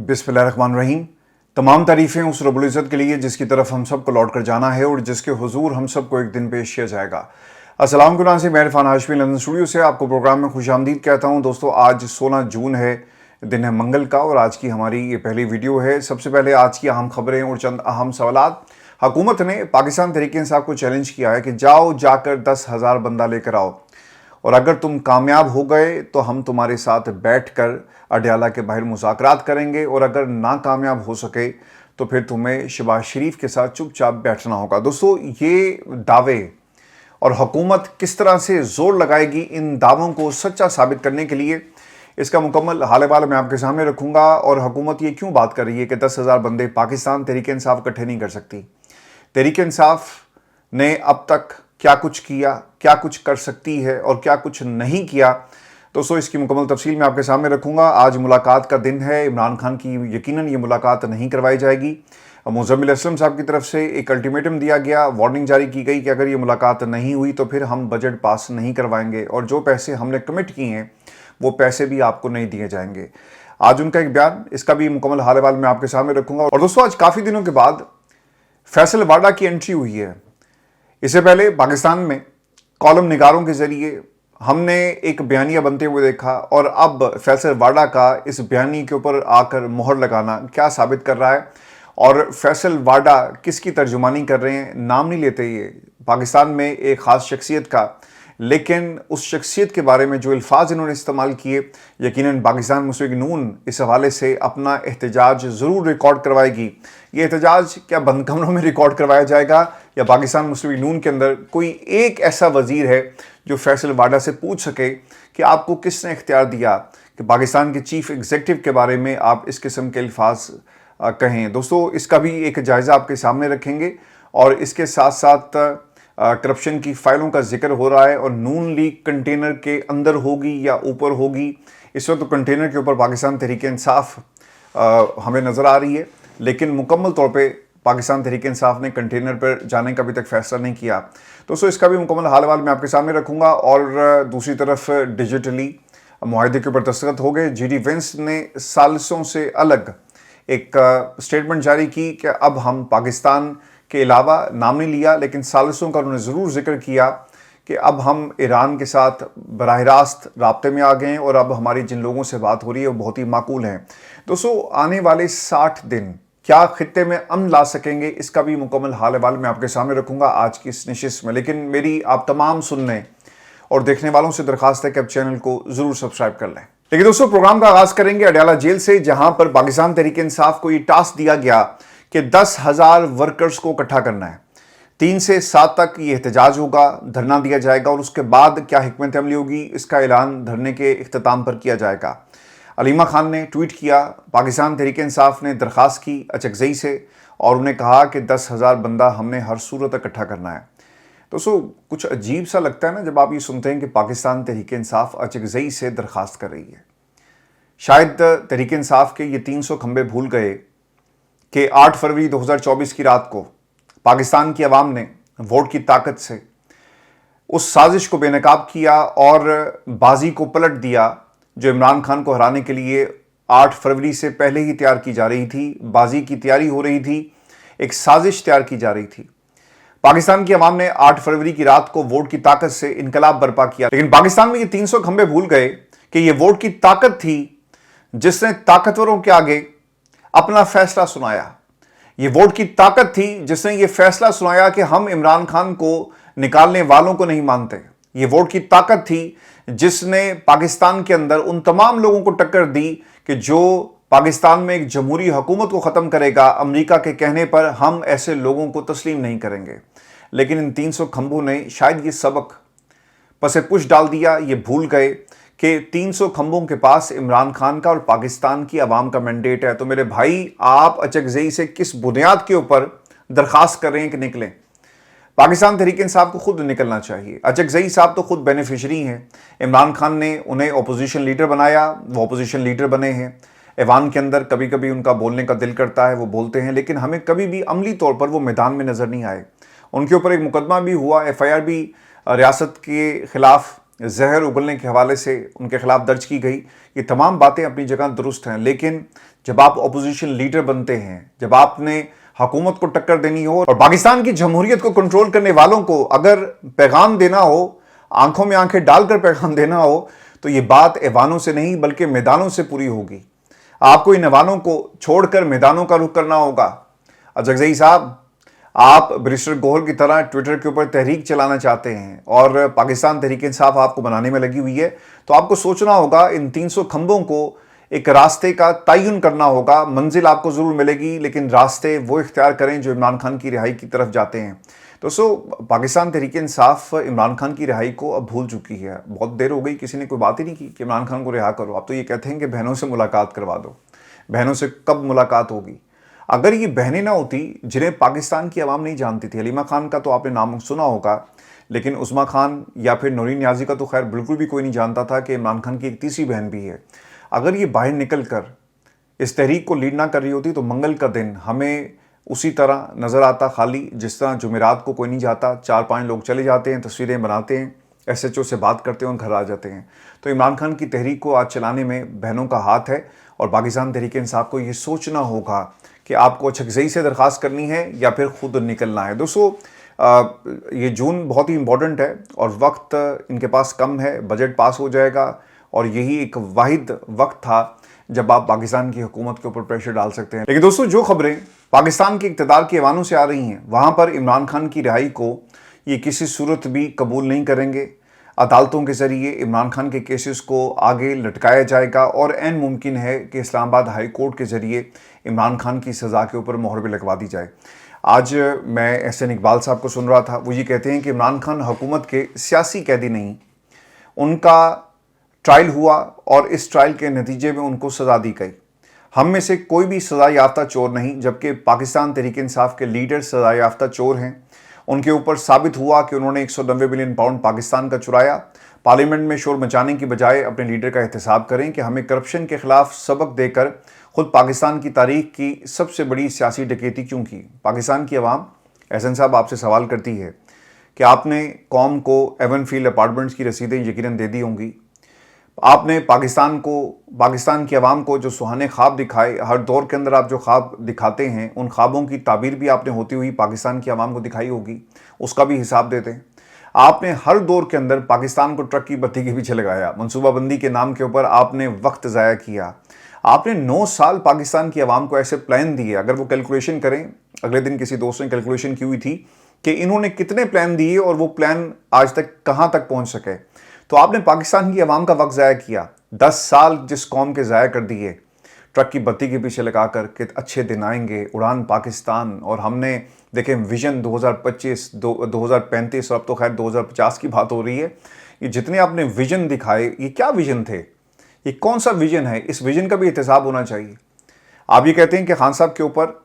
बिस्मिल्लाहिर्रहमानिर्रहीम। तमाम तारीफ़ें उस रब्बुल इज़्ज़त के लिए जिसकी तरफ हम सबको लौट कर जाना है और जिसके हुजूर हम सबको एक दिन पेश किया जाएगा। अस्सलाम वालेकुम से मैं इरफान हाशमी लंदन स्टूडियो से आपको प्रोग्राम में खुशामदीद कहता हूँ। दोस्तों, आज 16 जून है, दिन है मंगल का और आज की हमारी ये पहली वीडियो है। सबसे पहले आज की अहम खबरें और चंद अहम सवालात। हुकूमत ने पाकिस्तान तहरीक-ए-इंसाफ को चैलेंज किया है कि जाओ जाकर 10,000 बंदा लेकर आओ और अगर तुम कामयाब हो गए तो हम तुम्हारे साथ बैठकर अडयाला के बाहर मुज़ाकरात करेंगे और अगर नाकामयाब हो सके तो फिर तुम्हें शहबाज शरीफ के साथ चुपचाप बैठना होगा। दोस्तों, ये दावे और हुकूमत किस तरह से जोर लगाएगी इन दावों को सच्चा साबित करने के लिए, इसका मुकम्मल हाल-ए-वाल मैं आपके सामने रखूंगा। और हुकूमत ये क्यों बात कर रही है कि 10,000 बंदे पाकिस्तान तहरीक-ए-इंसाफ इकट्ठे नहीं कर सकती। तहरीक-ए-इंसाफ ने अब तक क्या कुछ किया, क्या कुछ कर सकती है और क्या कुछ नहीं किया, दोस्तों इसकी मुकम्मल तफसील मैं आपके सामने रखूंगा। आज मुलाकात का दिन है। इमरान खान की यकीनन ये मुलाकात नहीं करवाई जाएगी। मुज़म्मिल असलम साहब की तरफ से एक अल्टीमेटम दिया गया, वार्निंग जारी की गई कि अगर ये मुलाकात नहीं हुई तो फिर हम बजट पास नहीं करवाएंगे और जो पैसे हमने कमिट किए हैं वो पैसे भी आपको नहीं दिए जाएंगे। आज उनका एक बयान, इसका भी मुकम्मल हाल-ए-वाल मैं आपके सामने रखूंगा। और दोस्तों, आज काफ़ी दिनों के बाद फैसल वाडा की एंट्री हुई है। इससे पहले पाकिस्तान में कॉलम निगारों के जरिए हमने एक बयानिया बनते हुए देखा और अब फैसल वाडा का इस बयानी के ऊपर आकर मोहर लगाना क्या साबित कर रहा है और फैसल वाडा किसकी तर्जुमानी कर रहे हैं। नाम नहीं लेते ये पाकिस्तान में एक ख़ास शख्सियत का, लेकिन उस शख्सियत के बारे में जो अल्फाज इन्होंने इस्तेमाल किए, यकीनन पाकिस्तान मुस्लिम लीग नून इस हवाले से अपना एहतजाज ज़रूर रिकॉर्ड करवाएगी। ये एहतजाज क्या बंद कमरों में रिकॉर्ड करवाया जाएगा या पाकिस्तान मुस्लिम लीग नून के अंदर कोई एक ऐसा वजीर है जो फैसल वाडा से पूछ सके कि आपको किसने इख्तियार दिया कि पाकिस्तान के चीफ एग्जीक्यूटिव के बारे में आप इस किस्म के अल्फाज कहें। दोस्तों, इसका भी एक जायज़ा आपके सामने रखेंगे और इसके साथ साथ करप्शन की फाइलों का जिक्र हो रहा है और नून लीग कंटेनर के अंदर होगी या ऊपर होगी। इस वक्त तो कंटेनर के ऊपर पाकिस्तान तहरीक-ए-इंसाफ हमें नज़र आ रही है, लेकिन मुकम्मल तौर पे पाकिस्तान तहरीक-ए-इंसाफ ने कंटेनर पर जाने का अभी तक फैसला नहीं किया। दोस्तों, इसका भी मुकम्मल हाल-ए-वाल मैं आपके सामने रखूंगा। और दूसरी तरफ डिजिटली मुआहदे के ऊपर दस्तखत हो गए। जी डी वेंस ने सालिसों से अलग एक स्टेटमेंट जारी की कि अब हम पाकिस्तान के अलावा, नाम नहीं लिया लेकिन सालिसों का उन्होंने ज़रूर जिक्र किया कि अब हम ईरान के साथ बराह रास्त राब्ते में आ गए हैं और अब हमारी जिन लोगों से बात हो रही है वो बहुत ही माकूल हैं। दोस्तों, आने वाले 60 दिन क्या खित्ते में अमन ला सकेंगे, इसका भी मुकम्मल हाल-ए-वाल मैं आपके सामने रखूंगा आज की इस नशिस्त में। लेकिन मेरी आप तमाम सुनने और देखने वालों से दरखास्त है कि आप चैनल को ज़रूर सब्सक्राइब कर लें। लेकिन दोस्तों, प्रोग्राम का आगाज़ करेंगे अडयाला जेल से, जहां पर पाकिस्तान तहरीक-ए-इंसाफ को ये टास्क दिया गया कि 10,000 वर्कर्स को इकट्ठा करना है। 3 से 7 तक ये एहतजाज होगा, धरना दिया जाएगा और उसके बाद क्या हिकमत अमली होगी इसका ऐलान धरने के इख्तिताम पर किया जाएगा। अलीमा खान ने ट्वीट किया, पाकिस्तान तहरीक-ए-इंसाफ ने दरख्वास्त की अचकज़ई से और उन्हें कहा कि 10,000 बंदा हमने हर सूरत इकट्ठा करना है। दोस्तों, कुछ अजीब सा लगता है ना जब आप ये सुनते हैं कि पाकिस्तान तहरीक-ए-इंसाफ अचकज़ई से दरख्वास्त कर रही है। शायद तहरीक-ए-इंसाफ के ये 300 खंबे भूल गए कि 8 फरवरी 2024 की रात को पाकिस्तान की आवाम ने वोट की ताकत से उस साजिश को बेनकाब किया और बाजी को पलट दिया जो इमरान खान को हराने के लिए 8 फरवरी से पहले ही तैयार की जा रही थी। बाजी की तैयारी हो रही थी, एक साजिश तैयार की जा रही थी। पाकिस्तान की आवाम ने 8 फरवरी की रात को वोट की ताकत से इनकलाब बर्पा किया, लेकिन पाकिस्तान में ये 300 खंबे भूल गए कि ये वोट की ताकत थी जिसने ताकतवरों के आगे अपना फैसला सुनाया। ये वोट की ताकत थी जिसने ये फैसला सुनाया कि हम इमरान खान को निकालने वालों को नहीं मानते। ये वोट की ताकत थी जिसने पाकिस्तान के अंदर उन तमाम लोगों को टक्कर दी कि जो पाकिस्तान में एक जमहूरी हुकूमत को ख़त्म करेगा, अमेरिका के कहने पर हम ऐसे लोगों को तस्लीम नहीं करेंगे। लेकिन इन 300 खंभों ने शायद ये सबक पसे पुश डाल दिया। ये भूल गए कि 300 खंभों के पास इमरान खान का और पाकिस्तान की आवाम का मैंडेट है। तो मेरे भाई, आप अचकज़ई से किस बुनियाद के ऊपर दरख्वास्त कर रहे हैं कि निकलें? पाकिस्तान तहरीक-ए-इंसाफ को खुद निकलना चाहिए। अचकज़ई साहब तो खुद बेनिफिशरी हैं। इमरान खान ने उन्हें अपोजिशन लीडर बनाया, वो अपोजिशन लीडर बने हैं। ऐवान के अंदर कभी कभी उनका बोलने का दिल करता है, वो बोलते हैं, लेकिन हमें कभी भी अमली तौर पर वो मैदान में नज़र नहीं आए। उनके ऊपर एक मुकदमा भी हुआ, FIR भी रियासत के ख़िलाफ़ जहर उगलने के हवाले से उनके खिलाफ दर्ज की गई। ये तमाम बातें अपनी जगह दुरुस्त हैं, लेकिन जब आप अपोजिशन लीडर बनते हैं, जब आपने हुकूमत को टक्कर देनी हो और पाकिस्तान की जमहूरियत को कंट्रोल करने वालों को अगर पैगाम देना हो, आंखों में आंखें डालकर पैगाम देना हो, तो ये बात ऐवानों से नहीं बल्कि मैदानों से पूरी होगी। आपको इन ऐवानों को छोड़कर मैदानों का रुख करना होगा। अजगज़ई साहब, आप बैरिस्टर गोहर की तरह ट्विटर के ऊपर तहरीक चलाना चाहते हैं और पाकिस्तान तहरीक इंसाफ आपको बनाने में लगी हुई है, तो आपको सोचना होगा इन 300 खंभों को एक रास्ते का तयन करना होगा। मंजिल आपको जरूर मिलेगी, लेकिन रास्ते वो इख्तियार करें जो इमरान खान की रिहाई की तरफ जाते हैं। दोस्तों, पाकिस्तान तहरीक इंसाफ इमरान खान की रिहाई को अब भूल चुकी है। बहुत देर हो गई, किसी ने कोई बात ही नहीं की कि इमरान खान को रिहा करो। आप तो ये कहते हैं कि बहनों से मुलाकात करवा दो। बहनों से कब मुलाकात होगी? अगर ये बहनें ना होती जिन्हें पाकिस्तान की आवाम नहीं जानती थी, हलीमा खान का तो आपने नाम सुना होगा, लेकिन उस्मा खान या फिर नूरीन नियाज़ी का तो खैर बिल्कुल भी कोई नहीं जानता था कि इमरान खान की एक तीसरी बहन भी है। अगर ये बाहर निकल कर इस तहरीक को लीड ना कर रही होती तो मंगल का दिन हमें उसी तरह नज़र आता, खाली जिस तरह जुमेरात को कोई नहीं जाता, 4-5 लोग चले जाते हैं, तस्वीरें बनाते हैं, SHO से बात करते हैं और घर आ जाते हैं। तो इमरान खान की तहरीक को आज चलाने में बहनों का हाथ है और पाकिस्तान तहरीक इंसाफ को ये सोचना होगा कि आपको अजगज़ई से दरख्वास्त करनी है या फिर खुद निकलना है। दोस्तों, ये जून बहुत ही इंपॉर्टेंट है और वक्त इनके पास कम है, बजट पास हो जाएगा और यही एक वाहिद वक्त था जब आप पाकिस्तान की हुकूमत के ऊपर प्रेशर डाल सकते हैं। लेकिन दोस्तों, जो खबरें पाकिस्तान के इक़्तिदार के ऐवानों से आ रही हैं, वहाँ पर इमरान खान की रिहाई को ये किसी सूरत भी कबूल नहीं करेंगे। अदालतों के ज़रिए इमरान खान के केसेस को आगे लटकाया जाएगा और ऐन मुमकिन है कि इस्लामाबाद हाई कोर्ट के ज़रिए इमरान खान की सज़ा के ऊपर मोहर भी लगवा दी जाए। आज मैं एहसन इकबाल साहब को सुन रहा था, वो ये कहते हैं कि इमरान खान हुकूमत के सियासी कैदी नहीं, उनका ट्रायल हुआ और इस ट्रायल के नतीजे में उनको सज़ा दी गई। हम में से कोई भी सज़ा याफ्ता चोर नहीं, जबकि पाकिस्तान तहरीक इंसाफ के लीडर सज़ा याफ्ता चोर हैं। उनके ऊपर साबित हुआ कि उन्होंने 190 बिलियन पाउंड पाकिस्तान का चुराया। पार्लियामेंट में शोर मचाने की बजाय अपने लीडर का एहतसाब करें कि हमें करप्शन के खिलाफ सबक देकर खुद पाकिस्तान की तारीख की सबसे बड़ी सियासी डकैती क्यों की। पाकिस्तान की आवाम एहसन साहब आपसे सवाल करती है कि आपने कौम को एवनफील्ड अपार्टमेंट्स की रसीदें यकीनन दे दी होंगी। आपने पाकिस्तान की आवाम को जो सुहाने ख्वाब दिखाए, हर दौर के अंदर आप जो ख्वाब दिखाते हैं, उन ख्वाबों की ताबीर भी आपने होती हुई पाकिस्तान की आवाम को दिखाई होगी, उसका भी हिसाब देते हैं। आपने हर दौर के अंदर पाकिस्तान को ट्रक की बत्ती के पीछे लगाया, मनसूबाबंदी के नाम के ऊपर आपने वक्त ज़ाया किया। आपने 9 साल पाकिस्तान की आवाम को ऐसे प्लान दिए, अगर वो कैलकुलेशन करें, अगले दिन किसी दोस्त ने कैलकुलेशन की हुई थी कि इन्होंने कितने प्लान दिए और वो प्लान आज तक कहाँ तक पहुँच सके, तो आपने पाकिस्तान की आवाम का वक्त ज़ाया किया। 10 साल जिस कौम के ज़ाया कर दिए ट्रक की बत्ती के पीछे लगा कर कि अच्छे दिन आएंगे, उड़ान पाकिस्तान, और हमने देखें विजन 2025, 2035 और अब तो खैर 2050 की बात हो रही है। ये जितने आपने विजन दिखाए, ये क्या विजन थे, ये कौन सा विजन है, इस विजन का भी एहतसाब होना चाहिए। आप ये कहते हैं कि खान साहब के ऊपर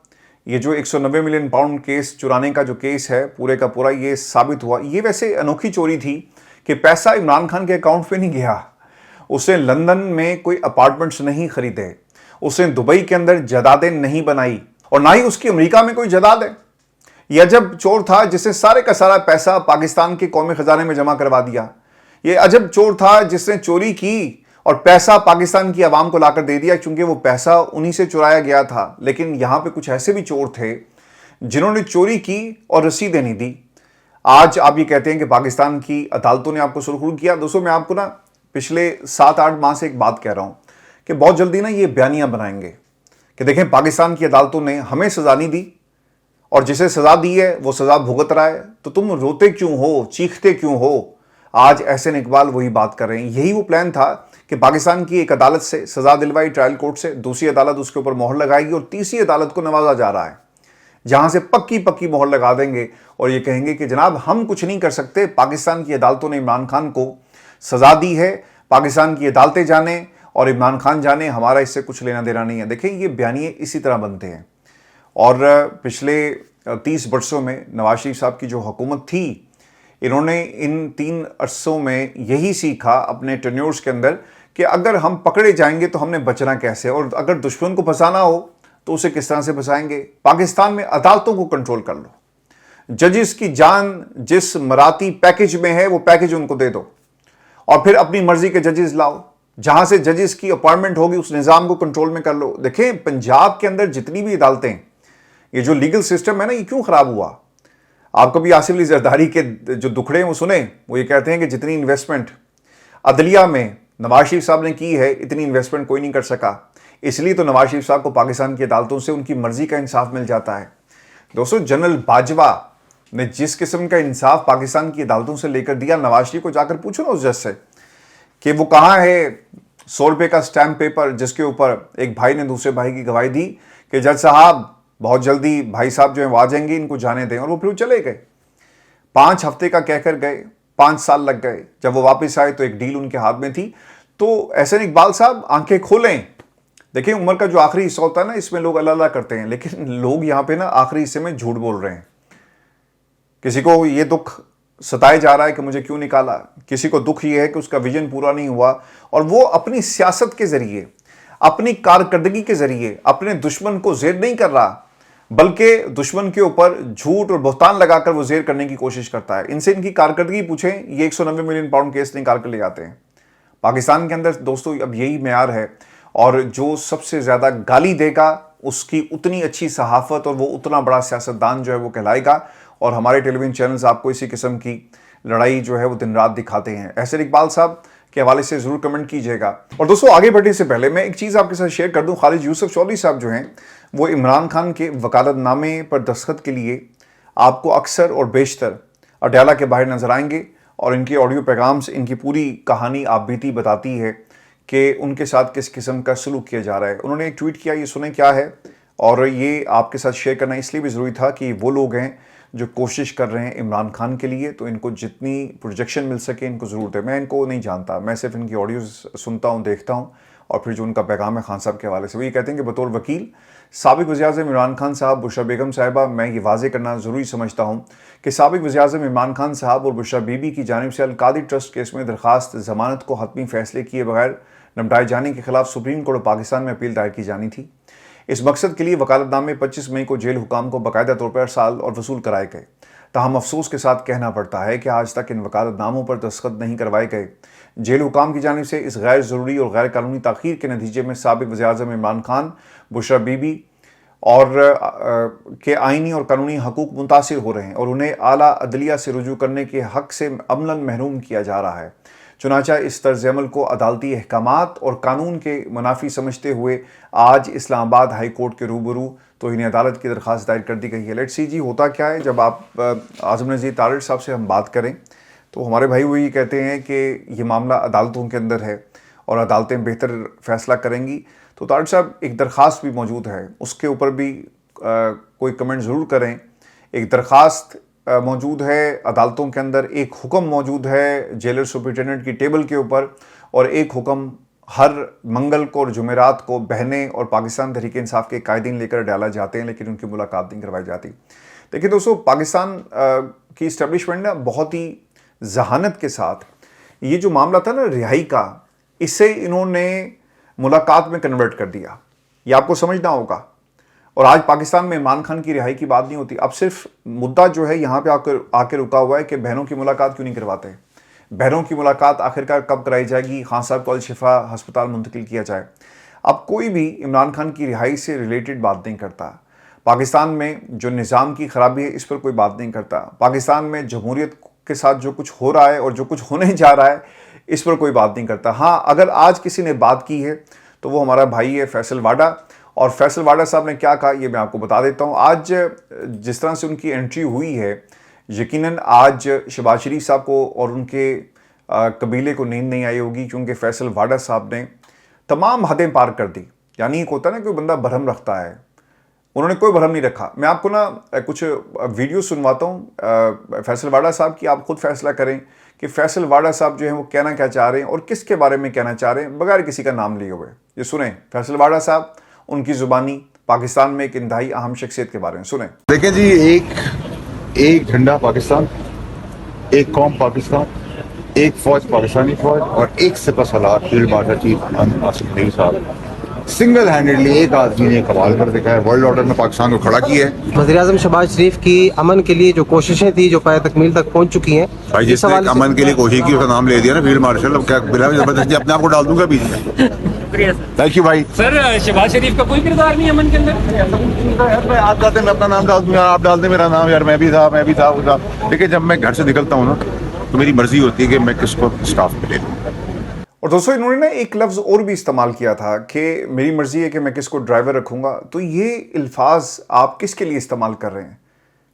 ये जो 190 मिलियन पाउंड केस चुराने का जो केस है पूरे का पूरा ये साबित हुआ। ये वैसे अनोखी चोरी थी कि पैसा इमरान खान के अकाउंट पे नहीं गया, उसने लंदन में कोई अपार्टमेंट्स नहीं खरीदे, उसने दुबई के अंदर जायदादें नहीं बनाई और ना ही उसकी अमेरिका में कोई जायदाद है। ये अजब चोर था जिसने सारे का सारा पैसा पाकिस्तान के कौमी खजाने में जमा करवा दिया। ये अजब चोर था जिसने चोरी की और पैसा पाकिस्तान की आवाम को लाकर दे दिया, क्योंकि वो पैसा उन्हीं से चुराया गया था। लेकिन यहां पे कुछ ऐसे भी चोर थे जिन्होंने चोरी की और रसीदें नहीं दी। आज आप ये कहते हैं कि पाकिस्तान की अदालतों ने आपको सुरखरू किया। दोस्तों, मैं आपको ना पिछले 7-8 माह से एक बात कह रहा हूं कि बहुत जल्दी ना ये बयानियां बनाएंगे कि देखें पाकिस्तान की अदालतों ने हमें सजा नहीं दी और जिसे सजा दी है वो सजा भुगत रहा है, तो तुम रोते क्यों हो, चीखते क्यों हो। आज एहसन इकबाल वही बात कर रहे हैं। यही वो प्लान था कि पाकिस्तान की एक अदालत से सजा दिलवाई, ट्रायल कोर्ट से, दूसरी अदालत उसके ऊपर मोहर लगाएगी और तीसरी अदालत को नवाजा जा रहा है जहां से पक्की पक्की मोहर लगा देंगे और ये कहेंगे कि जनाब हम कुछ नहीं कर सकते, पाकिस्तान की अदालतों ने इमरान खान को सजा दी है, पाकिस्तान की अदालतें जाने और इमरान खान जाने, हमारा इससे कुछ लेना देना नहीं है। देखिए, ये बयानिए इसी तरह बनते हैं और पिछले 30 वर्षों में नवाज शरीफ साहब की जो हुकूमत थी, इन्होंने इन 3 अरसों में यही सीखा अपने टेन्योर्स के अंदर कि अगर हम पकड़े जाएंगे तो हमने बचना कैसे, और अगर दुश्मन को फंसाना हो तो उसे किस तरह से फंसाएंगे। पाकिस्तान में अदालतों को कंट्रोल कर लो, जजेस की जान जिस मराती पैकेज में है वो पैकेज उनको दे दो, और फिर अपनी मर्जी के जजेस लाओ, जहां से जजेस की अपॉइंटमेंट होगी उस निजाम को कंट्रोल में कर लो। देखें, पंजाब के अंदर जितनी भी अदालतें, ये जो लीगल सिस्टम है ना, ये क्यों खराब हुआ? आप कभी आसिफ अली जरदारी के जो दुखड़े हैं वो सुने? वो ये कहते हैं कि जितनी इन्वेस्टमेंट अदलिया में नवाज शरीफ साहब ने की है, इतनी इन्वेस्टमेंट कोई नहीं कर सका। इसलिए तो नवाज शरीफ साहब को पाकिस्तान की अदालतों से उनकी मर्जी का इंसाफ मिल जाता है। दोस्तों, जनरल बाजवा ने जिस किस्म का इंसाफ पाकिस्तान की अदालतों से लेकर दिया, नवाज शरीफ को जाकर पूछो ना उस जज से कि वो कहाँ है 100 रुपये का स्टैम्प पेपर जिसके ऊपर एक भाई ने दूसरे भाई की गवाही दी कि जज साहब बहुत जल्दी भाई साहब जो है वो आ जाएंगे, इनको जाने दें। और वो फिर चले गए। 5 हफ्ते का कहकर गए, 5 साल लग गए। जब वो वापस आए तो एक डील उनके हाथ में थी। तो एहसन इकबाल साहब, आंखें खोलें। देखिए, उम्र का जो आखिरी हिस्सा होता है ना, इसमें लोग अल्लाह अल्लाह करते हैं, लेकिन लोग यहाँ पे ना आखिरी हिस्से में झूठ बोल रहे हैं। किसी को ये दुख सताया जा रहा है कि मुझे क्यों निकाला, किसी को दुख ये है कि उसका विजन पूरा नहीं हुआ, और वो अपनी सियासत के जरिए, अपनी कारकर्दगी के जरिए अपने दुश्मन को जेर नहीं कर रहा, बल्कि दुश्मन के ऊपर झूठ और बहतान लगाकर वो जेर करने की कोशिश करता है। इनसे इनकी कारकर्दगी पूछें, ये 190 मिलियन पाउंड केस निकाल कर ले आते हैं। पाकिस्तान के अंदर दोस्तों अब यही मेयार है, और जो सबसे ज्यादा गाली देगा उसकी उतनी अच्छी सहाफत और वो उतना बड़ा सियासतदान जो है वो कहलाएगा। और हमारे टेलीविजन चैनल्स आपको इसी किस्म की लड़ाई जो है वो दिन रात दिखाते हैं। एहसन इकबाल साहब के हवाले से जरूर कमेंट कीजिएगा। और दोस्तों, आगे बढ़ने से पहले मैं एक चीज आपके साथ शेयर कर दूं। खालिद यूसुफ चौधरी साहब जो हैं वो इमरान खान के वकालतनामे पर दस्तखत के लिए आपको अक्सर और बेशतर अडयाला के बाहर नजर आएंगे, और इनके ऑडियो पैगाम्स इनकी पूरी कहानी आप बीती बताती है कि उनके साथ किस किस्म का सलूक किया जा रहा है। उन्होंने एक ट्वीट किया, ये सुने क्या है, और ये आपके साथ शेयर करना इसलिए भी ज़रूरी था कि वो लोग हैं जो कोशिश कर रहे हैं इमरान खान के लिए, तो इनको जितनी प्रोजेक्शन मिल सके इनको ज़रूर दें। मैं इनको नहीं जानता, मैं सिर्फ इनकी ऑडियो सुनता हूँ, देखता हूँ, और फिर जो उनका पैगाम है खान साहब के हवाले से, वो ये कहते हैं कि बतौर वकील साबिक वज़ीर-ए-आज़म इमरान खान साहब, बुशरा बेगम साहिबा, मैं ये वाज़े करना ज़रूरी समझता हूँ कि साबिक वज़ीर-ए-आज़म इमरान खान साहब और बुशरा बीबी की जानिब से अल-कादी ट्रस्ट केस में दरख्वास्त ज़मानत को हतमी फैसले किए बगैर निपटाए जाने के खिलाफ सुप्रीम कोर्ट पाकिस्तान में अपील दायर की जानी थी। इस मकसद के लिए वकालतनामे 25 मई को जेल हुकाम को बाकायदा तौर पर अरसाल और वसूल कराए गए। ताहम अफसोस के साथ कहना पड़ता है कि आज तक इन वकालतनामों पर दस्तखत नहीं करवाए गए। जेल हुकाम की जानिब से इस गैर ज़रूरी और गैर कानूनी ताख़ीर के नतीजे में साबिक वज़ीर-ए-आज़म इमरान खान, बुशरा बीबी और के आइनी और कानूनी हकूक़ मुतासिर हो रहे हैं, और उन्हें आला अदलिया से रुजू करने के हक़ से अमलन महरूम किया जा रहा है। चुनांचे इस तर्ज़ अमल को अदालती अहकामात और कानून के मुनाफी समझते हुए आज इस्लामाबाद हाई कोर्ट के रूबरू तौहीन अदालत की दरख्वास्त दायर कर दी गई है। लेट्स सी जी होता क्या है। जब आप आज़म नज़ीर तारिड़ साहब से हम बात करें तो हमारे भाई वो ये कहते हैं कि ये मामला अदालतों के अंदर है और अदालतें बेहतर फ़ैसला करेंगी। तो तारिड़ साहब, एक दरख्वास्त भी मौजूद है, उसके ऊपर भी कोई कमेंट ज़रूर करें। एक दरख्वास्त मौजूद है अदालतों के अंदर, एक हुक्म मौजूद है जेलर सुपरिटेंडेंट की टेबल के ऊपर, और एक हुक्म हर मंगल को और जुमेरात को बहनें और पाकिस्तान तहरीक इंसाफ के कायदीन लेकर डाला जाते हैं, लेकिन उनकी मुलाकात नहीं करवाई जाती। देखिए दोस्तों, पाकिस्तान की इस्टेब्लिशमेंट ना बहुत ही जहानत के साथ ये जो मामला था ना रिहाई का, इसे इन्होंने मुलाकात में कन्वर्ट कर दिया। ये आपको समझना होगा। और आज पाकिस्तान में इमरान खान की रिहाई की बात नहीं होती। अब सिर्फ मुद्दा जो है यहाँ पे आकर रुका हुआ है कि बहनों की मुलाकात क्यों नहीं करवाते। बहनों की मुलाकात आखिरकार कब कराई जाएगी, खान साहब को अल शिफा अस्पताल मुंतकिल किया जाए। अब कोई भी इमरान खान की रिहाई से रिलेटेड बात नहीं करता। पाकिस्तान में जो निज़ाम की खराबी है इस पर कोई बात नहीं करता। पाकिस्तान में जमहूरियत के साथ जो कुछ हो रहा है और जो कुछ होने जा रहा है इस पर कोई बात नहीं करता। हाँ, अगर आज किसी ने बात की है तो वो हमारा भाई है फैसल वाडा। और फैसल वाडा साहब ने क्या कहा ये मैं आपको बता देता हूँ। आज जिस तरह से उनकी एंट्री हुई है, यकीनन आज शहबाज शरीफ साहब को और उनके कबीले को नींद नहीं आई होगी, क्योंकि फैसल वाडा साहब ने तमाम हदें पार कर दी। यानी एक होता है ना, कोई बंदा भरम रखता है, उन्होंने कोई भरम नहीं रखा। मैं आपको ना कुछ वीडियो सुनवाता हूँ फैसल वाडा साहब की, आप खुद फैसला करें कि फैसल वाडा साहब जो हैं वो कहना क्या चाह रहे हैं और किसके बारे में कहना चाह रहे हैं, बगैर किसी का नाम लिए हुए। ये सुने फैसल वाडा साहब, उनकी जुबानी पाकिस्तान में एक इंतहाई अहम शख्सियत के बारे में सुने। देखें जी, एक झंडा पाकिस्तान, एक कौम पाकिस्तान, एक फौज पाकिस्तानी फौज, और एक सिपह सलार field marshal chief Asif Ali साहब। सिंगल हैंडेडली एक आदमी ने कमाल कर दिखाया, वर्ल्ड ऑर्डर में पाकिस्तान को खड़ा किया है। वज़ीर-ए-आज़म शहबाज शरीफ की अमन के लिए जो कोशिशें थी जो पाए तकमील तक पहुंच चुकी हैं, भाई इस जिसने हवाले से अमन के लिए कोशिश की उसका नाम ले दिया ना फील्ड मार्शल, अब क्या बिला जबरदस्ती अपने आप को डाल दूंगा बीच में। थैंक यू भाई। सर शहबाज शरीफ का कोई किरदार नहीं है अमन के अंदर? यार आप डालते मैं अपना नाम डाल दूं, यार आप डाल दे मेरा नाम, यार मैं भी था वो था। लेकिन जब मैं घर से निकलता हूँ ना तो मेरी मर्जी होती है कि मैं किसको स्टाफ में ले लूँ। और दोस्तों इन्होंने ना एक लफ्ज़ और भी इस्तेमाल किया था कि मेरी मर्जी है कि मैं किसको ड्राइवर रखूंगा। तो ये अल्फाज आप किसके लिए इस्तेमाल कर रहे हैं?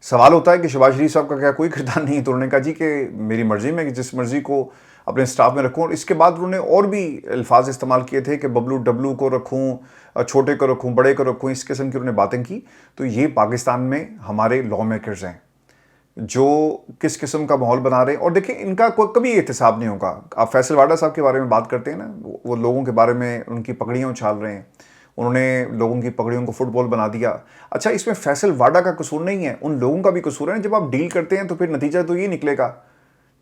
सवाल होता है कि शहबाज शरीफ साहब का क्या कोई किरदार नहीं है? तो उन्होंने कहा जी कि मेरी मर्जी में जिस मर्जी को अपने स्टाफ में रखूं। और इसके बाद उन्होंने और भी अल्फाज इस्तेमाल किए थे कि बबलू डब्लू को रखूं, छोटे को रखूं, बड़े को रखूं, इस किस्म की उन्होंने बातें की। तो ये पाकिस्तान में हमारे लॉ मेकर्स हैं जो किस किस्म का माहौल बना रहे हैं। और देखिए इनका कोई कभी एहतसाब नहीं होगा। आप फैसल वाडा साहब के बारे में बात करते हैं ना, वो लोगों के बारे में उनकी पगड़ियाँ उछाल रहे हैं, उन्होंने लोगों की पगड़ियों को फुटबॉल बना दिया। अच्छा, इसमें फैसल वाडा का कसूर नहीं है, उन लोगों का भी कसूर है ना। जब आप डील करते हैं तो फिर नतीजा तो ये निकलेगा।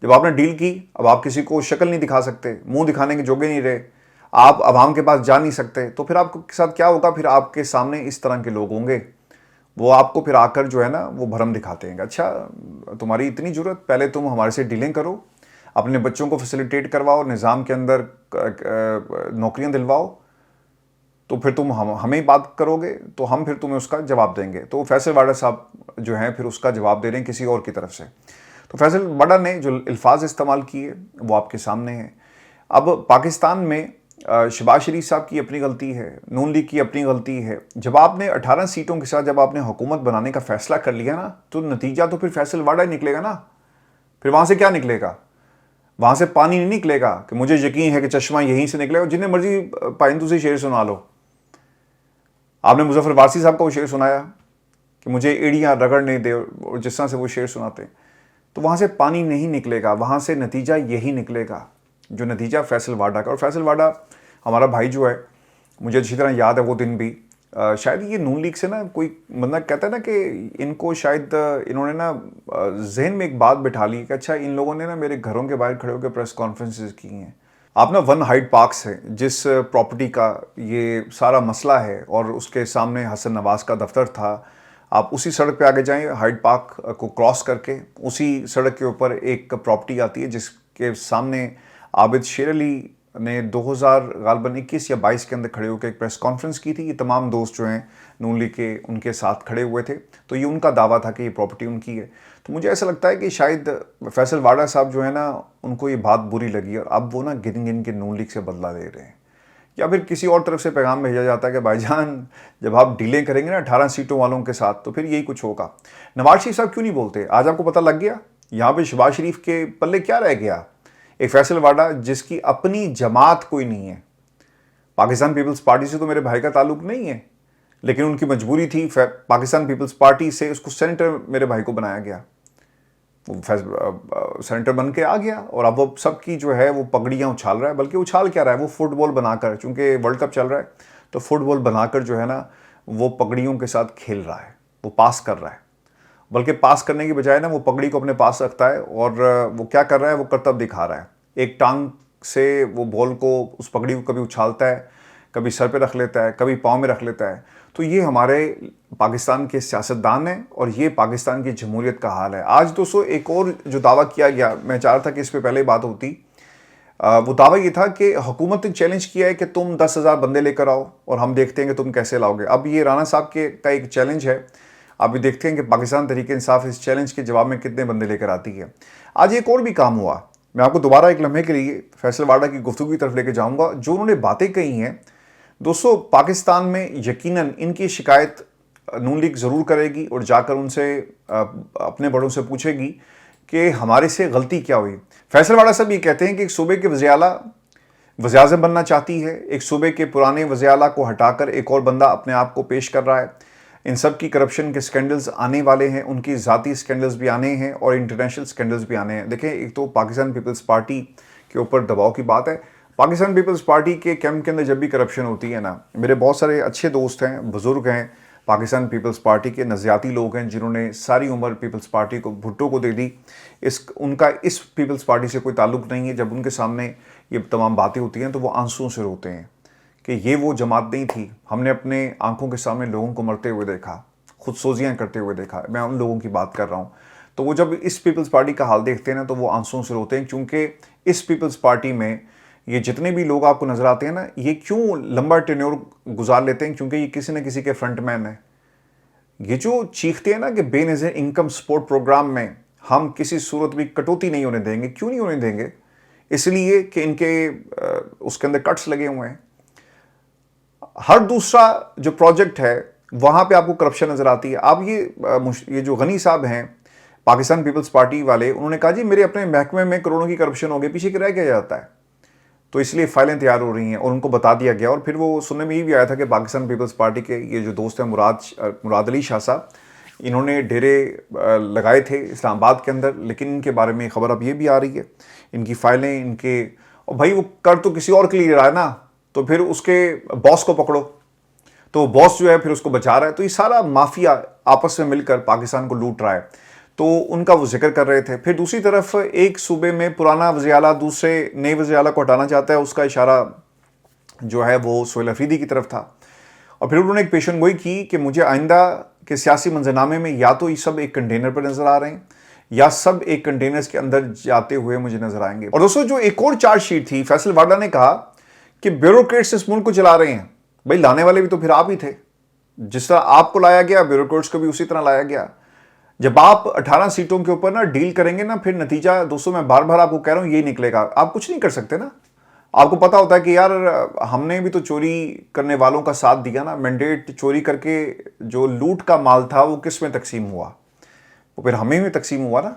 जब आपने डील की, अब आप किसी को शक्ल नहीं दिखा सकते, मुंह दिखाने के जोगे नहीं रहे, आप अवाम के पास जा नहीं सकते, तो फिर आपके साथ क्या होगा? फिर आपके सामने इस तरह के लोग होंगे, वो आपको फिर आकर जो है ना वो भरम दिखाते हैं। अच्छा, तुम्हारी इतनी ज़रूरत, पहले तुम हमारे से डीलिंग करो, अपने बच्चों को फैसिलिटेट करवाओ, निज़ाम के अंदर नौकरियां दिलवाओ, तो फिर तुम हमें बात करोगे तो हम फिर तुम्हें उसका जवाब देंगे। तो फैसल वाडा साहब जो हैं फिर उसका जवाब दे रहे हैं किसी और की तरफ से। तो फैसल वाडा ने जो अल्फाज इस्तेमाल किए वो आपके सामने हैं। अब पाकिस्तान में शहबाज शरीफ साहब की अपनी गलती है, नून लीग की अपनी गलती है। जब आपने 18 सीटों के साथ जब आपने हुकूमत बनाने का फैसला कर लिया ना, तो नतीजा तो फिर फैसल वाडा ही निकलेगा ना। फिर वहाँ से क्या निकलेगा? वहाँ से पानी नहीं निकलेगा कि मुझे यकीन है कि चश्मा यहीं से निकलेगा। जिन्हें मर्जी पाइंदू से शेर सुना लो। आपने मुजफ्फर वारसी साहब का वो शेर सुनाया कि मुझे एड़ियाँ रगड़ने दे, और जिस तरह से वो शेर सुनाते हैं, तो वहाँ से पानी नहीं निकलेगा, वहाँ से नतीजा यही निकलेगा जो नतीजा फैसल वाडा का। और फैसल वाडा हमारा भाई जो है, मुझे अच्छी तरह याद है वो दिन भी। शायद ये नून लीग से ना कोई बंदा कहता है ना कि इनको शायद इन्होंने ना जहन में एक बात बिठा ली कि अच्छा इन लोगों ने ना मेरे घरों के बाहर खड़े होकर प्रेस कॉन्फ्रेंसेस की हैं। आप ना वन हाइड पार्क्स है जिस प्रॉपर्टी का ये सारा मसला है, और उसके सामने हसन नवाज का दफ्तर था। आप उसी सड़क पे आगे जाएं, हाइड पार्क को क्रॉस करके उसी सड़क के ऊपर एक प्रॉपर्टी आती है जिसके सामने आबिद शेर अली ने 2021 या 22 के अंदर खड़े होकर एक प्रेस कॉन्फ्रेंस की थी। ये तमाम दोस्त जो हैं नून लीग के उनके साथ खड़े हुए थे। तो ये उनका दावा था कि ये प्रॉपर्टी उनकी है। तो मुझे ऐसा लगता है कि शायद फैसल वाडा साहब जो है ना, उनको ये बात बुरी लगी और अब वो ना गिन गिन के नून लीग से बदला ले रहे हैं। या फिर किसी और तरफ से पैगाम भेजा जाता है कि भाईजान जब आप डीलें करेंगे ना 18 सीटों वालों के साथ तो फिर यही कुछ होगा। नवाज शरीफ साहब क्यों नहीं बोलते? आज आपको पता लग गया यहाँ पे शहबाज शरीफ के पल्ले क्या रह गया। एक फैसल वाडा जिसकी अपनी जमात कोई नहीं है, पाकिस्तान पीपल्स पार्टी से तो मेरे भाई का ताल्लुक नहीं है, लेकिन उनकी मजबूरी थी पाकिस्तान पीपल्स पार्टी से उसको सेनेटर मेरे भाई को बनाया गया। वो सेनेटर बन के आ गया और अब वो सबकी जो है वो पगड़ियाँ उछाल रहा है। बल्कि उछाल क्या रहा है, वो फुटबॉल बनाकर, चूंकि वर्ल्ड कप चल रहा है तो फुटबॉल बनाकर जो है ना वो पगड़ियों के साथ खेल रहा है, वो पास कर रहा है। बल्कि पास करने की बजाय ना वो पगड़ी को अपने पास रखता है और वो क्या कर रहा है, वो करतब दिखा रहा है। एक टांग से वो बॉल को, उस पगड़ी को कभी उछालता है, कभी सर पे रख लेता है, कभी पाँव में रख लेता है। तो ये हमारे पाकिस्तान के सियासतदान हैं और ये पाकिस्तान की जमहूरियत का हाल है। आज दोस्तों एक और जो दावा किया गया, मैं चाह रहा था कि इस पर पहले बात होती, वो दावा ये था कि हुकूमत ने चैलेंज किया है कि तुम 10,000 बंदे लेकर आओ और हम देखते हैं कि तुम कैसे लाओगे। अब ये राना साहब का एक चैलेंज है। आप भी देखते हैं कि पाकिस्तान तहरीक इंसाफ इस चैलेंज के जवाब में कितने बंदे लेकर आती है। आज एक और भी काम हुआ, मैं आपको दोबारा एक लम्हे के लिए फैसल वाडा की गुफ्तगू की तरफ लेकर जाऊंगा। जो उन्होंने बातें कही हैं दोस्तों, पाकिस्तान में यकीनन इनकी शिकायत नून लीग ज़रूर करेगी और जाकर उनसे अपने बड़ों से पूछेगी कि हमारे से गलती क्या हुई। फैसल वाडा साहब ये कहते हैं कि एक सूबे के वज़ीर आज़म बनना चाहती है, एक सूबे के पुराने वज़ीर आला को हटाकर एक और बंदा अपने आप को पेश कर रहा है। इन सब की करप्शन के स्कैंडल्स आने वाले हैं, उनकी ज़ाती स्कैंडल्स भी आने हैं और इंटरनेशनल स्कैंडल्स भी आने हैं। देखें, एक तो पाकिस्तान पीपल्स पार्टी के ऊपर दबाव की बात है। पाकिस्तान पीपल्स पार्टी के कैंप के अंदर जब भी करप्शन होती है ना, मेरे बहुत सारे अच्छे दोस्त हैं, बुज़ुर्ग हैं पाकिस्तान पीपल्स पार्टी के, नज़ियाती लोग हैं जिन्होंने सारी उम्र पीपल्स पार्टी को, भुट्टो को दे दी। उनका इस पीपल्स पार्टी से कोई ताल्लुक़ नहीं है। जब उनके सामने ये तमाम बातें होती हैं तो वो आंसुओं से रोते हैं कि ये वो जमात नहीं थी। हमने अपने आंखों के सामने लोगों को मरते हुए देखा, खुदसोजियाँ करते हुए देखा। मैं उन लोगों की बात कर रहा हूँ। तो वो जब इस पीपल्स पार्टी का हाल देखते हैं ना, तो वो आंसुओं से रोते हैं, क्योंकि इस पीपल्स पार्टी में ये जितने भी लोग आपको नज़र आते हैं ना, ये क्यों लंबा टेन्योर गुजार लेते हैं? क्योंकि ये किसी न किसी के फ्रंटमैन है। ये जो चीखते हैं ना कि बेनज़ीर इनकम सपोर्ट प्रोग्राम में हम किसी सूरत भी कटौती नहीं होने देंगे। क्यों नहीं होने देंगे? इसलिए कि इनके उसके अंदर कट्स लगे हुए हैं। हर दूसरा जो प्रोजेक्ट है वहाँ पे आपको करप्शन नज़र आती है। आप ये जो गनी साहब हैं पाकिस्तान पीपल्स पार्टी वाले, उन्होंने कहा जी मेरे अपने महकमे में करोड़ों की करप्शन हो गई, पीछे किराया किया जाता है, तो इसलिए फाइलें तैयार हो रही हैं और उनको बता दिया गया। और फिर वो सुनने में ये भी आया था कि पाकिस्तान पीपल्स पार्टी के ये जो दोस्त हैं मुराद अली शाह साहब, इन्होंने डेरे लगाए थे इस्लामाबाद के अंदर, लेकिन इनके बारे में खबर अब ये भी आ रही है, इनकी फाइलें इनके, और भाई वो कर तो किसी और के लिए रहा है ना, तो फिर उसके बॉस को पकड़ो, तो बॉस जो है फिर उसको बचा रहा है। तो ये सारा माफिया आपस में मिलकर पाकिस्तान को लूट रहा है। तो उनका वो जिक्र कर रहे थे। फिर दूसरी तरफ एक सूबे में पुराना वज़ीर आला दूसरे नए वज़ीर आला को हटाना चाहता है, उसका इशारा जो है वो सोहेल अफरीदी की तरफ था। और फिर उन्होंने एक पेशन गोई की कि मुझे आइंदा के सियासी मंजरनामे में या तो ये सब एक कंटेनर पर नजर आ रहे हैं या सब एक कंटेनर्स के अंदर जाते हुए मुझे नजर आएंगे। और दोस्तों जो एक और चार्जशीट थी, फैसल वाडा ने कहा कि ब्यूरोक्रेट्स इस मुल्क को चला रहे हैं। भाई लाने वाले भी तो फिर आप ही थे। जिस तरह आपको लाया गया, ब्यूरोक्रेट्स को भी उसी तरह लाया गया। जब आप 18 सीटों के ऊपर ना डील करेंगे ना, फिर नतीजा दोस्तों मैं बार बार आपको कह रहा हूं यही निकलेगा। आप कुछ नहीं कर सकते ना। आपको पता होता है कि यार हमने भी तो चोरी करने वालों का साथ दिया ना। मैंडेट चोरी करके जो लूट का माल था वो किस में तकसीम हुआ? वो फिर हमें भी तकसीम हुआ ना।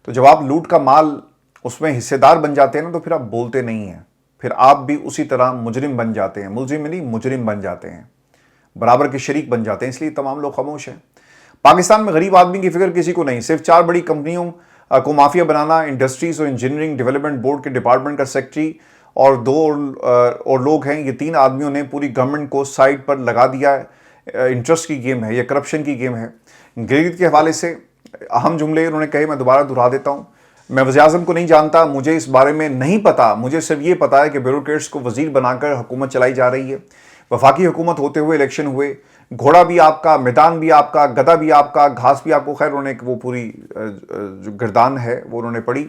तो जब आप लूट का माल उसमें हिस्सेदार बन जाते हैं ना, तो फिर आप बोलते नहीं हैं, फिर आप भी उसी तरह मुजरिम बन जाते हैं। मुलजिम नहीं, मुजरिम बन जाते हैं, बराबर के शरीक बन जाते हैं। इसलिए तमाम लोग खामोश हैं। पाकिस्तान में गरीब आदमी की फिक्र किसी को नहीं। सिर्फ 4 बड़ी कंपनियों को माफिया बनाना, इंडस्ट्रीज और इंजीनियरिंग डेवलपमेंट बोर्ड के डिपार्टमेंट का सेक्रेटरी और 2 और लोग हैं। ये 3 आदमियों ने पूरी गवर्नमेंट को साइड पर लगा दिया। इंटरेस्ट की गेम है, ये करप्शन की गेम है। गिरगित के हवाले से अहम जुमले उन्होंने कहे, मैं दोबारा दोहरा देता हूँ। मैं वज़ीर आज़म को नहीं जानता, मुझे इस बारे में नहीं पता। मुझे सिर्फ ये पता है कि ब्यूरोक्रेट्स को वजीर बनाकर हुकूमत चलाई जा रही है। वफाकी हुकूमत होते हुए इलेक्शन हुए, घोड़ा भी आपका, मैदान भी आपका, गधा भी आपका, घास भी आपको। खैर उन्होंने वो पूरी जो गिरदान है वो उन्होंने पढ़ी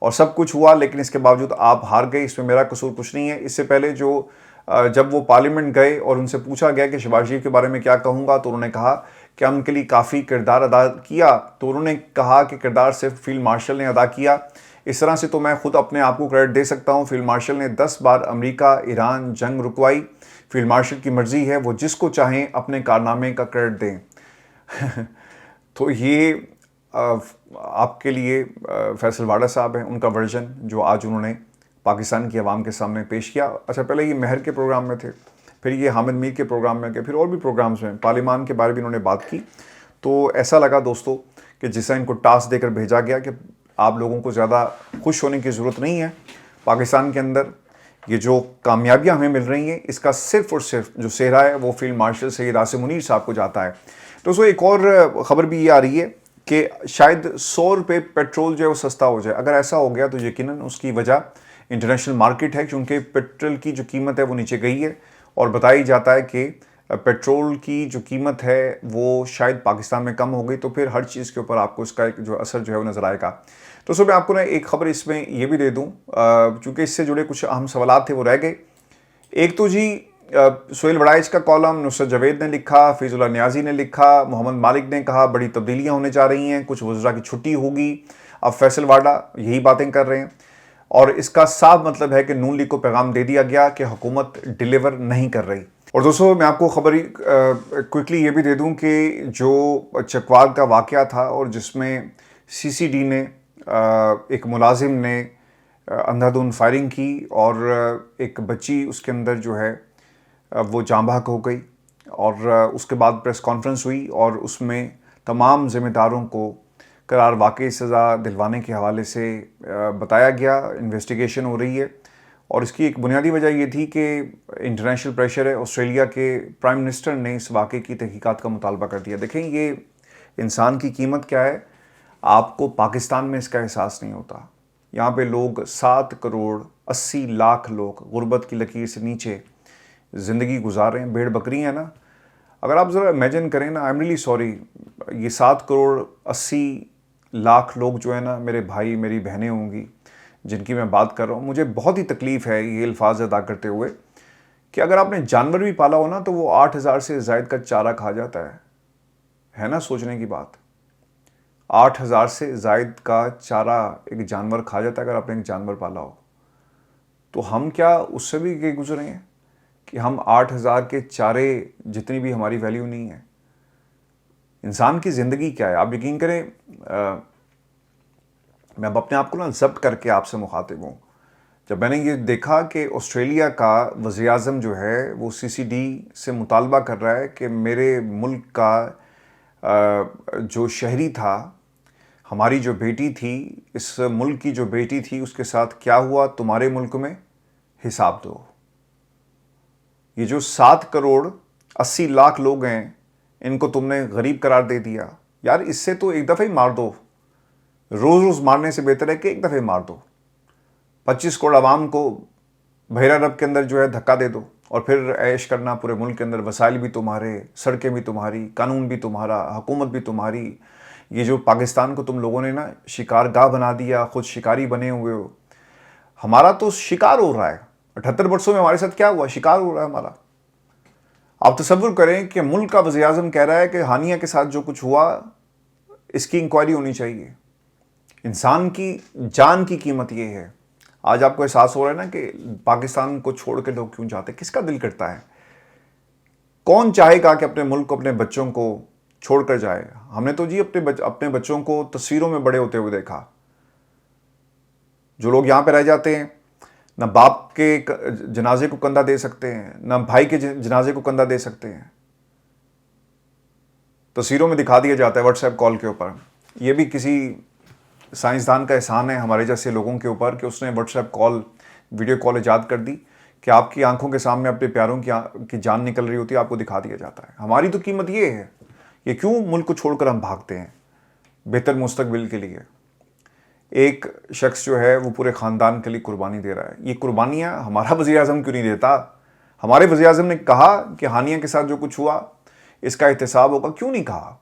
और सब कुछ हुआ, लेकिन इसके बावजूद आप हार गए। इसमें मेरा कसूर कुछ नहीं है। इससे पहले जब वो पार्लियामेंट गए और उनसे पूछा गया कि शहबाज शरीफ के बारे में क्या कहूँगा, तो उन्होंने कहा कि हम उनके लिए काफ़ी किरदार अदा किया। तो उन्होंने कहा कि किरदार सिर्फ फील्ड मार्शल ने अदा किया। इस तरह से तो मैं खुद अपने आप को क्रेडिट दे सकता हूँ। फील्ड मार्शल ने 10 बार अमेरिका ईरान जंग रुकवाई। फील्ड मार्शल की मर्जी है, वो जिसको चाहें अपने कारनामे का क्रेडिट दें। तो ये आपके लिए फैसल वाडा साहब हैं, उनका वर्जन जो आज उन्होंने पाकिस्तान की आवाम के सामने पेश किया। अच्छा, पहले ये महर के प्रोग्राम में थे, फिर ये हामिद मीर के प्रोग्राम में गए, फिर और भी प्रोग्राम्स में पार्लियामान के बारे में इन्होंने बात की। तो ऐसा लगा दोस्तों कि जिससे इनको टास्क देकर भेजा गया कि आप लोगों को ज़्यादा खुश होने की ज़रूरत नहीं है। पाकिस्तान के अंदर ये जो कामयाबियां हमें मिल रही हैं, इसका सिर्फ और सिर्फ जो सेहरा है वो फील्ड मार्शल सैयद आसिम मुनीर साहब को जाता है। दोस्तों एक और ख़बर भी ये आ रही है कि शायद 100 रुपये पेट्रोल जो है वो सस्ता हो जाए। अगर ऐसा हो गया तो यकीनन उसकी वजह इंटरनेशनल मार्केट है, क्योंकि पेट्रोल की जो कीमत है वो नीचे गई है और बताई जाता है कि पेट्रोल की जो कीमत है वो शायद पाकिस्तान में कम हो गई। तो फिर हर चीज़ के ऊपर आपको इसका एक जो असर जो है वो नज़र आएगा। तो सो मैं आपको ना एक खबर इसमें ये भी दे दूं, चूँकि इससे जुड़े कुछ अहम सवालात थे वो रह गए। एक तो जी सोहेल वड़ाइच का कॉलम नुसरत जावेद ने लिखा, फैजुल्लाह नियाजी ने लिखा, मोहम्मद मालिक ने कहा बड़ी तब्दीलियाँ होने जा रही हैं, कुछ वज़रा की छुट्टी होगी। अब फैसल वाडा यही बातें कर रहे हैं और इसका साफ मतलब है कि नून लीग को पैगाम दे दिया गया कि हुकूमत डिलीवर नहीं कर रही। और दोस्तों मैं आपको खबर क्विकली ये भी दे दूं कि जो चकवाल का वाक़या था और जिसमें CCD ने एक मुलाजिम ने अंधाधुंध फायरिंग की और एक बच्ची उसके अंदर जो है वो जाँ बहक हो गई, और उसके बाद प्रेस कॉन्फ्रेंस हुई और उसमें तमाम ज़िम्मेदारों को करार वाकई सज़ा दिलवाने के हवाले से बताया गया। इन्वेस्टिगेशन हो रही है और इसकी एक बुनियादी वजह ये थी कि इंटरनेशनल प्रेशर है। ऑस्ट्रेलिया के प्राइम मिनिस्टर ने इस वाक़े की तहकीकात का मुतालबा कर दिया। देखें ये इंसान की कीमत क्या है, आपको पाकिस्तान में इसका एहसास नहीं होता। यहाँ पे लोग 7 करोड़ 80 लाख लोग गुर्बत की लकीर से नीचे ज़िंदगी गुजार रहे हैं, भेड़ बकरी हैं ना। अगर आप ज़रा इमेजिन करें ना, आई एम रियली सॉरी, ये 7 करोड़ 80 लाख लोग जो है ना, मेरे भाई मेरी बहनें होंगी जिनकी मैं बात कर रहा हूँ। मुझे बहुत ही तकलीफ़ है ये अल्फाज अदा करते हुए कि अगर आपने जानवर भी पाला हो ना तो वो 8,000 से ज़ायद का चारा खा जाता है ना। सोचने की बात, 8,000 से ज़ायद का चारा एक जानवर खा जाता है अगर आपने एक जानवर पाला हो। तो हम क्या उससे भी गए गुजरे हैं कि हम 8,000 के चारे जितनी भी हमारी वैल्यू नहीं है। इंसान की ज़िंदगी क्या है, आप यकीन करें, मैं अब अपने आप को ना ज़ब्त करके आपसे मुखातिब हूँ। जब मैंने ये देखा कि ऑस्ट्रेलिया का वज़ीर-ए-आज़म जो है वो सीसीडी से मुतालबा कर रहा है कि मेरे मुल्क का जो शहरी था, हमारी जो बेटी थी, इस मुल्क की जो बेटी थी, उसके साथ क्या हुआ तुम्हारे मुल्क में, हिसाब दो। ये जो 7 करोड़ 80 लाख लोग हैं, इनको तुमने गरीब करार दे दिया। यार इससे तो एक दफ़े ही मार दो, रोज़ रोज़ मारने से बेहतर है कि एक दफ़े मार दो। 25 करोड़ आवाम को बहरा रब के अंदर जो है धक्का दे दो और फिर ऐश करना पूरे मुल्क के अंदर। वसाइल भी तुम्हारे, सड़कें भी तुम्हारी, कानून भी तुम्हारा, हुकूमत भी तुम्हारी। ये जो पाकिस्तान को तुम लोगों ने ना शिकारगाह बना दिया, खुद शिकारी बने हुए हो। हमारा तो शिकार हो रहा है, 78 वर्षों में हमारे साथ क्या हुआ, शिकार हो रहा है हमारा। आप तसव्वुर करें कि मुल्क का वज़ीर-ए-आज़म कह रहा है कि हानिया के साथ जो कुछ हुआ इसकी इंक्वायरी होनी चाहिए। इंसान की जान की कीमत ये है। आज आपको एहसास हो रहा है ना कि पाकिस्तान को छोड़ के लोग क्यों जाते हैं, किसका दिल करता है? कौन चाहेगा कि अपने मुल्क को, अपने बच्चों को छोड़ कर जाए? हमने तो जी अपने बच्चों को तस्वीरों में बड़े होते हुए देखा। जो लोग यहाँ पे रह जाते हैं, ना बाप के जनाजे को कंधा दे सकते हैं, ना भाई के जनाजे को कंधा दे सकते हैं। तस्वीरों में दिखा दिया जाता है व्हाट्सएप कॉल के ऊपर। ये भी किसी साइंसदान का एहसान है हमारे जैसे लोगों के ऊपर कि उसने व्हाट्सएप कॉल, वीडियो कॉल ईजाद कर दी कि आपकी आंखों के सामने अपने प्यारों की जान निकल रही होती है, आपको दिखा दिया जाता है। हमारी तो कीमत ये है, ये क्यों मुल्क को छोड़कर हम भागते हैं बेहतर मुस्तकबिल के लिए। एक शख्स जो है वो पूरे ख़ानदान के लिए कुर्बानी दे रहा है। ये कुर्बानियाँ हमारा वज़ीर-ए-आज़म क्यों नहीं देता? हमारे वज़ीर-ए-आज़म ने कहा कि हानिया के साथ जो कुछ हुआ इसका एहतसाब होगा, क्यों नहीं कहा?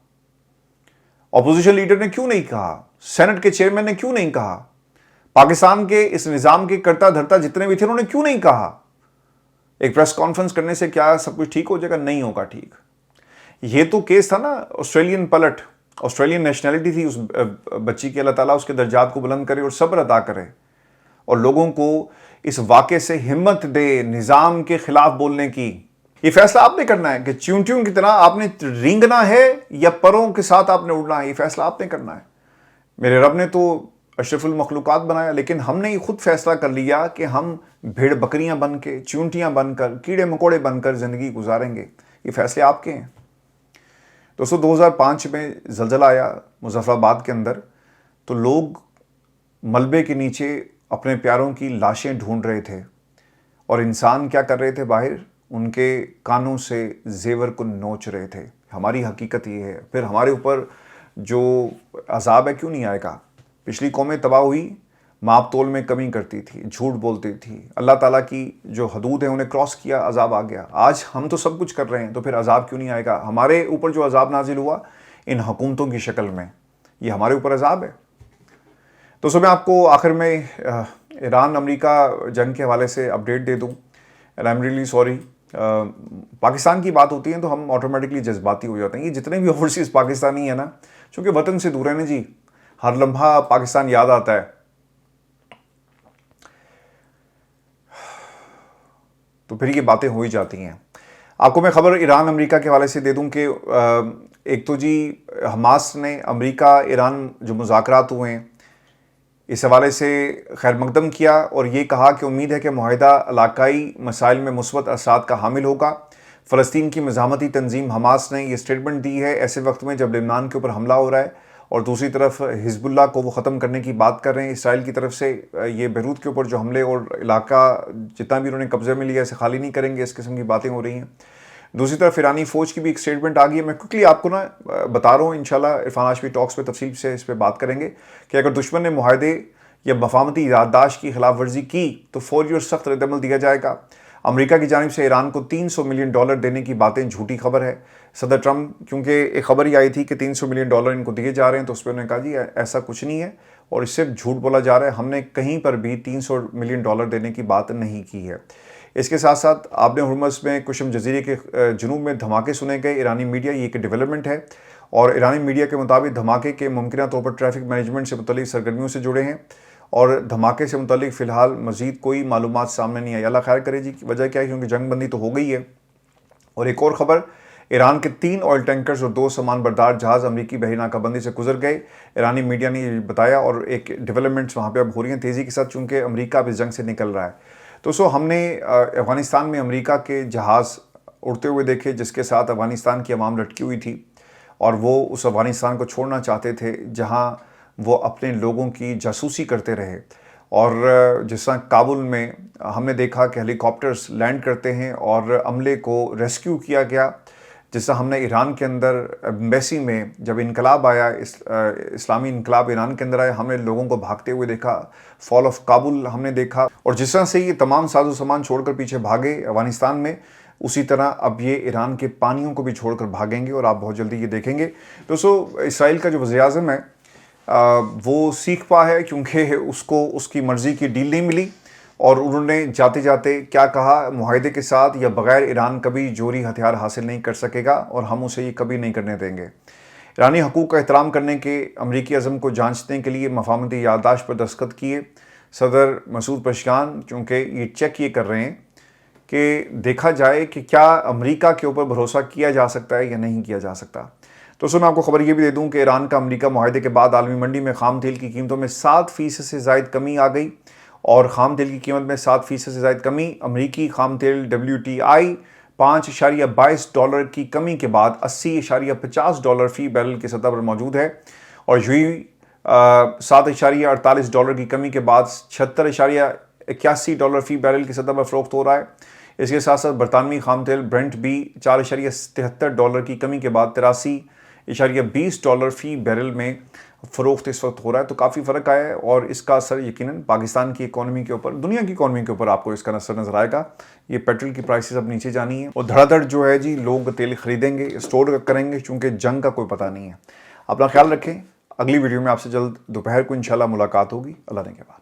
अपोजिशन लीडर ने क्यों नहीं कहा? सेनेट के चेयरमैन ने क्यों नहीं कहा? पाकिस्तान के इस निज़ाम के कर्ता धर्ता जितने भी थे उन्होंने क्यों नहीं कहा? एक प्रेस कॉन्फ्रेंस करने से क्या सब कुछ ठीक हो जाएगा? नहीं होगा ठीक। ये तो केस था ना ऑस्ट्रेलियन पलट, ऑस्ट्रेलियन नेशनैलिटी थी उस बच्ची की। अल्लाह ताला उसके दर्जात को बुलंद करे और सब्र अता करे और लोगों को इस वाक़े से हिम्मत दे निज़ाम के खिलाफ बोलने की। ये फैसला आपने करना है कि च्यूंटियों की तरह आपने रेंगना है या परों के साथ आपने उड़ना है। ये फैसला आपने करना है। मेरे रब ने तो अशरफुल मखलूक़ात बनाया, लेकिन हमने ये खुद फैसला कर लिया कि हम भेड़ बकरियां बन के, च्यूंटियां बनकर, कीड़े मकोड़े बनकर ज़िंदगी गुजारेंगे। ये फैसले आपके हैं। दोस्तों 2005 में ज़लज़ला आया मुज़फ़्फ़राबाद के अंदर, तो लोग मलबे के नीचे अपने प्यारों की लाशें ढूंढ रहे थे और इंसान क्या कर रहे थे बाहर, उनके कानों से जेवर को नोच रहे थे। हमारी हकीकत ये है। फिर हमारे ऊपर जो अजाब है क्यों नहीं आएगा? पिछली कौमें तबाह हुई, माप तोल में कमी करती थी, झूठ बोलती थी, अल्लाह ताला की जो हदूद है उन्हें क्रॉस किया, अजाब आ गया। आज हम तो सब कुछ कर रहे हैं, तो फिर अजाब क्यों नहीं आएगा? हमारे ऊपर जो अजाब नाजिल हुआ इन हुकूमतों की शक्ल में, ये हमारे ऊपर अजाब है। दोस्तों मैं आपको आखिर में ईरान अमेरिका जंग के हवाले से अपडेट दे दूँ। And I am really sorry, Pakistan की बात होती है तो हम ऑटोमेटिकली जज्बाती हो जाते हैं। ये जितने भी ओवरसीज़ पाकिस्तानी है ना, चूँकि वतन से दूर है ना जी, हर लम्हा पाकिस्तान याद आता है, तो फिर ये बातें हो ही जाती हैं। आपको मैं खबर ईरान अमेरिका के हवाले से दे दूं कि एक तो जी हमास ने अमेरिका ईरान जो मुज़ाकरात हुए हैं इस हवाले से खैर मकदम किया और ये कहा कि उम्मीद है कि मुआहिदा इलाकाई मसाइल में मुस्बत असरात का हामिल होगा। फ़लस्तीन की मज़ामती तंजीम हमास ने यह स्टेटमेंट दी है ऐसे वक्त में जब लेबनान के ऊपर हमला हो रहा है और दूसरी तरफ हिजबुल्लाह को वो ख़त्म करने की बात कर रहे हैं। इसराइल की तरफ से ये बैरूत के ऊपर जो हमले और इलाका जितना भी उन्होंने कब्ज़े में लिया इसे खाली नहीं करेंगे, इस किस्म की बातें हो रही हैं। दूसरी तरफ ईरानी फ़ौज की भी एक स्टेटमेंट आ गई है। मैं क्विकली आपको ना बता रहा हूँ, इंशाल्लाह इरफान हाशमी टॉक्स पे तफसील से इस पर बात करेंगे कि अगर दुश्मन ने मुआहदे या मफाहमती याददाश्त की खिलाफ वर्जी की तो फौरी और सख्त रद्दअमल दिया जाएगा। अमेरिका की जानिब से ईरान को $300 मिलियन देने की बातें झूठी खबर है। सदर ट्रंप, क्योंकि एक खबर ही आई थी कि $300 मिलियन इनको दिए जा रहे हैं, तो उस पर उन्होंने कहा जी ऐसा कुछ नहीं है और इससे झूठ बोला जा रहा है, हमने कहीं पर भी $300 मिलियन देने की बात नहीं की है। इसके साथ साथ आपने हुर्मुज़ में कुशम जजीरे के जुनूब में धमाके सुने गए। ईरानी मीडिया, ये एक डेवलपमेंट है और ईरानी मीडिया के मुताबिक धमाके के मुमकिन तौर पर ट्रैफिक मैनेजमेंट से मुतल्लिक सरगर्मियों से जुड़े हैं और धमाके से मुतल्लिक फ़िलहाल मज़ीद कोई मालूमात सामने नहीं आई। अल्लाह खैर करे जी। वजह क्या है? क्योंकि जंग बंदी तो हो गई है। और एक और ख़बर, ईरान के 3 ऑयल टैंकर्स और 2 सामान बरदार जहाज़ अमरीकी बहरी नाकाबंदी से गुजर गए। ईरानी मीडिया ने ये बताया और एक डेवलपमेंट्स वहाँ पे अब हो रही हैं तेज़ी के साथ, चूँकि अमरीका अब इस जंग से निकल रहा है। तो हमने अफ़गानिस्तान में अमरीका के जहाज़ उड़ते हुए देखे, जिसके साथ अफ़गानिस्तान की आवाम लटकी हुई थी और वो उस अफ़गानिस्तान को छोड़ना चाहते थे जहाँ वो अपने लोगों की जासूसी करते रहे। और जिस तरह काबुल में हमने देखा कि हेलीकॉप्टर्स लैंड करते हैं और अमले को रेस्क्यू किया गया। जिस तरह हमने ईरान के अंदर एम्बेसी में जब इनकलाब आया, इस्लामी इनकलाब ईरान के अंदर आया, हमने लोगों को भागते हुए देखा। फॉल ऑफ काबुल हमने देखा। और जिस तरह से ये तमाम साजो सामान छोड़कर पीछे भागे अफ़गानिस्तान में, उसी तरह अब ये ईरान के पानियों को भी छोड़कर भागेंगे और आप बहुत जल्दी ये देखेंगे। दोस्तों, इसराइल का जो वज़ीर-ए-आज़म है वो सीख पा है, क्योंकि उसको उसकी मर्ज़ी की डील नहीं मिली और उन्होंने जाते जाते क्या कहा, मुआहदे के साथ या बग़ैर ईरान कभी जोरी हथियार हासिल नहीं कर सकेगा और हम उसे ये कभी नहीं करने देंगे। ईरानी हकूक़ का एहतराम करने के अमरीकी अज़म को जांचने के लिए मफ़ाहमती याददाश्त पर दस्तखत किए सदर मसूद पशकान, क्योंकि ये चेक ये कर रहे हैं कि देखा जाए कि क्या अमरीका के ऊपर भरोसा किया जा सकता है या नहीं किया जा सकता। तो मैं आपको खबर ये भी दे दूं कि ईरान का अमरीका मुआहदे के बाद आलमी मंडी में खाम तेल की कीमतों में 7% से ज़ायद कमी आ गई और खाम तेल की कीमत में 7% से ज़ायद कमी। अमरीकी खाम तेल WTI $5.22 की कमी के बाद $80.50 फ़ी बैरल की सतह पर मौजूद है और यूई $7.48 की कमी के बाद $76.81 फ़ी बैरल की सतह पर फ़रोख्त हो रहा है। इसके साथ साथ बरतानवी खाम तेल ब्रेंट भी $4.73 की कमी के बाद $83.20 फ़ी बैरल में फ़रोख्त इस वक्त हो रहा है। तो काफ़ी फ़र्क आया है और इसका असर यकीनन पाकिस्तान की इकॉनमी के ऊपर, दुनिया की इकॉनमी के ऊपर आपको इसका असर नज़र आएगा। ये पेट्रोल की प्राइसेस अब नीचे जानी है और धड़ाधड़ जो है जी लोग तेल खरीदेंगे, स्टोर करेंगे, चूँकि जंग का कोई पता नहीं है। अपना ख्याल रखें। अगली वीडियो में आपसे जल्द दोपहर को इंशाल्लाह मुलाकात होगी। अल्लाह ने के बाद।